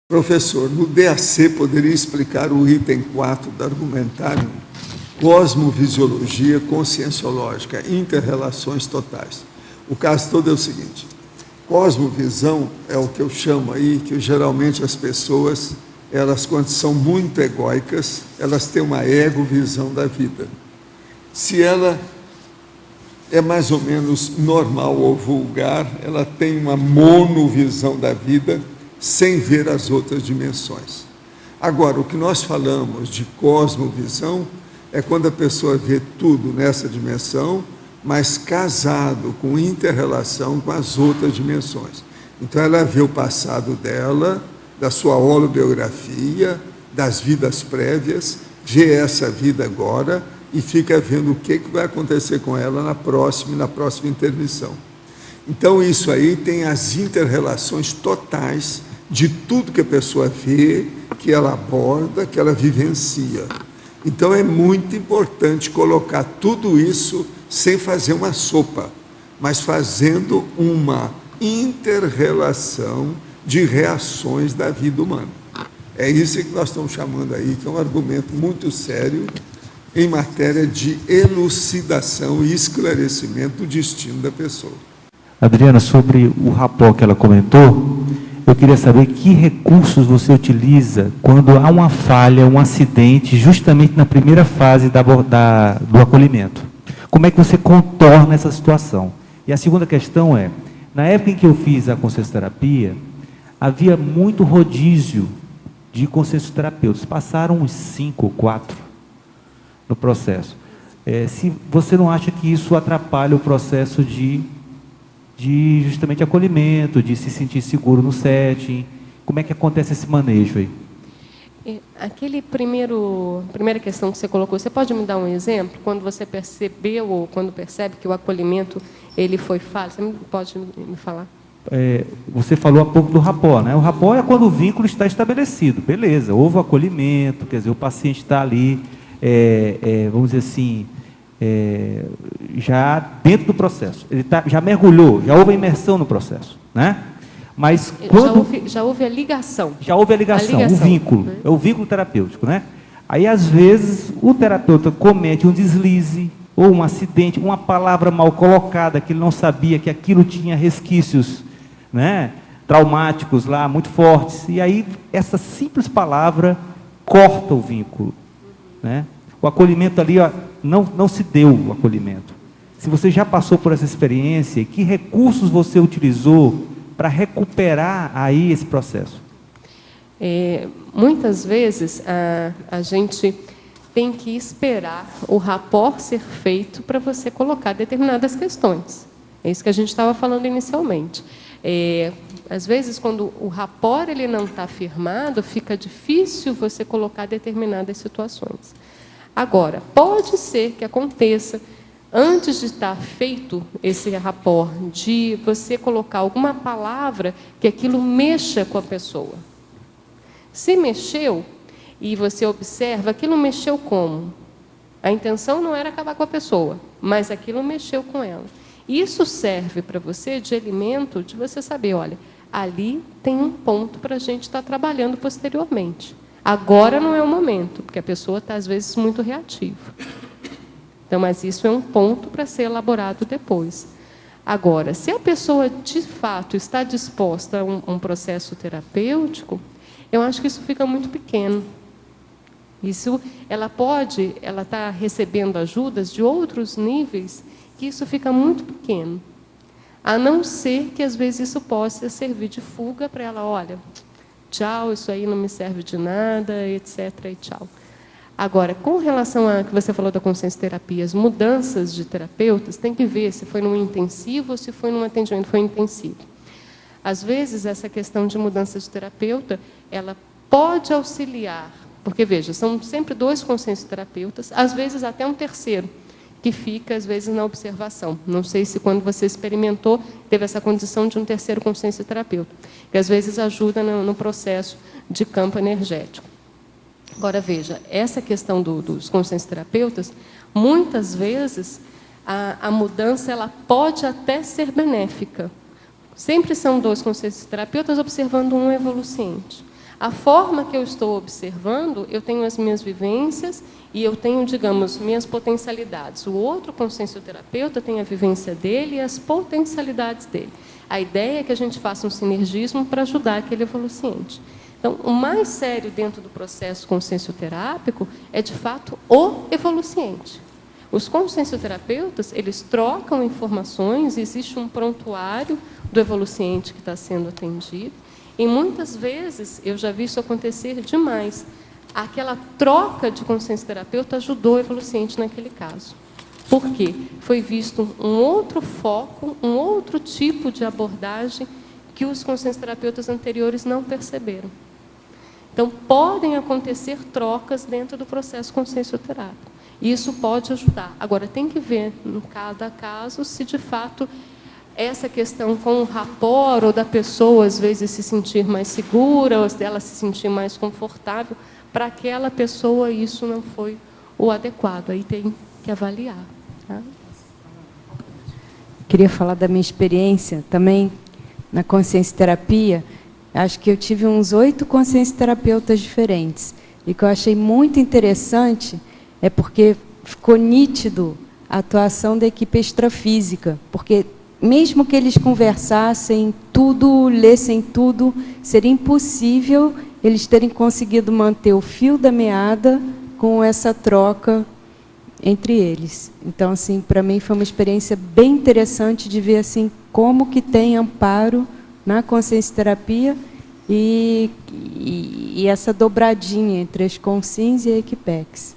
Professor, no DAC poderia explicar o item 4 do argumentário, cosmovisiologia conscienciológica, interrelações totais. O caso todo é o seguinte: cosmovisão é o que eu chamo aí, que geralmente as pessoas, elas quando são muito egóicas, elas têm uma egovisão da vida. Se ela é mais ou menos normal ou vulgar, ela tem uma monovisão da vida, sem ver as outras dimensões. Agora, o que nós falamos de cosmovisão é quando a pessoa vê tudo nessa dimensão, mas casado com inter-relação com as outras dimensões. Então, ela vê o passado dela, da sua holobiografia, das vidas prévias, vê essa vida agora e fica vendo o que vai acontecer com ela na próxima intermissão. Então, isso aí tem as inter-relações totais de tudo que a pessoa vê, que ela aborda, que ela vivencia. Então, é muito importante colocar tudo isso sem fazer uma sopa, mas fazendo uma inter-relação de reações da vida humana. É isso que nós estamos chamando aí, que é um argumento muito sério em matéria de elucidação e esclarecimento do destino da pessoa. Adriana, sobre o rapport que ela comentou, eu queria saber que recursos você utiliza quando há uma falha, um acidente, justamente na primeira fase do acolhimento. Como é que você contorna essa situação? E a segunda questão é, na época em que eu fiz a consciencioterapia, havia muito rodízio de consciencioterapeutas. Passaram uns 5 ou 4 no processo. Se você não acha que isso atrapalha o processo de justamente acolhimento, de se sentir seguro no setting, como é que acontece esse manejo aí? Primeira questão que você colocou, você pode me dar um exemplo? Quando você percebeu, ou quando percebe que o acolhimento ele foi falho, você pode me falar? Você falou há pouco do rapport, né? O rapport é quando o vínculo está estabelecido, beleza, houve o acolhimento, quer dizer, o paciente está ali, vamos dizer assim, já dentro do processo, ele já mergulhou, já houve a imersão no processo, né? Mas quando já houve a ligação. Já houve a ligação, o vínculo, né? É o vínculo terapêutico, né? Aí, às vezes, o terapeuta comete um deslize, ou um acidente, uma palavra mal colocada, que ele não sabia que aquilo tinha resquícios, né, traumáticos lá, muito fortes, e aí essa simples palavra corta o vínculo, né? O acolhimento ali, ó, não se deu o acolhimento. Se você já passou por essa experiência, que recursos você utilizou para recuperar aí esse processo? Muitas vezes a gente tem que esperar o rapport ser feito para você colocar determinadas questões. É isso que a gente estava falando inicialmente. Às vezes, quando o rapport ele não está firmado, fica difícil você colocar determinadas situações. Agora, pode ser que aconteça, antes de estar feito esse rapport, de você colocar alguma palavra que aquilo mexa com a pessoa. Se mexeu, e você observa, aquilo mexeu como? A intenção não era acabar com a pessoa, mas aquilo mexeu com ela. Isso serve para você de elemento de você saber, olha, ali tem um ponto para a gente estar trabalhando posteriormente. Agora não é o momento, porque a pessoa está, às vezes, muito reativa. Então, mas isso é um ponto para ser elaborado depois. Agora, se a pessoa, de fato, está disposta a um processo terapêutico, eu acho que isso fica muito pequeno. Ela está recebendo ajudas de outros níveis, que isso fica muito pequeno. A não ser que, às vezes, isso possa servir de fuga para ela, olha, tchau, isso aí não me serve de nada, etc. e tchau. Agora, com relação a que você falou da consciencioterapia, as mudanças de terapeutas, tem que ver se foi num intensivo ou se foi num atendimento foi intensivo. Às vezes, essa questão de mudança de terapeuta, ela pode auxiliar, porque, veja, são sempre 2 consciencioterapeutas, às vezes até um terceiro, que fica, às vezes, na observação. Não sei se, quando você experimentou, teve essa condição de um terceiro consciencioterapeuta, que, às vezes, ajuda no processo de campo energético. Agora, veja, essa questão dos consciencioterapeutas, muitas vezes, a mudança ela pode até ser benéfica. Sempre são 2 consciencioterapeutas observando um evoluciente. A forma que eu estou observando, eu tenho as minhas vivências e eu tenho, digamos, minhas potencialidades. O outro consciencioterapeuta tem a vivência dele e as potencialidades dele. A ideia é que a gente faça um sinergismo para ajudar aquele evoluciente. Então, o mais sério dentro do processo consciencioterápico é, de fato, o evoluciente. Os consciencioterapeutas, eles trocam informações, existe um prontuário do evoluciente que está sendo atendido, e muitas vezes, eu já vi isso acontecer demais, aquela troca de consciencioterapeuta ajudou o evoluciente naquele caso. Por quê? Foi visto um outro foco, um outro tipo de abordagem que os consciencioterapeutas anteriores não perceberam. Então, podem acontecer trocas dentro do processo consciencioterápico. E isso pode ajudar. Agora, tem que ver, no cada caso, se de fato essa questão com o rapport, ou da pessoa, às vezes, se sentir mais segura, ou dela se sentir mais confortável, para aquela pessoa isso não foi o adequado. Aí tem que avaliar. Tá? Queria falar da minha experiência também na consciencioterapia. Acho que eu tive uns 8 consciencioterapeutas diferentes. E o que eu achei muito interessante é porque ficou nítido a atuação da equipe extrafísica, porque mesmo que eles conversassem tudo, lessem tudo, seria impossível eles terem conseguido manter o fio da meada com essa troca entre eles. Então, assim, para mim foi uma experiência bem interessante de ver assim como que tem amparo na consciencioterapia e essa dobradinha entre as consciências e a Equipex.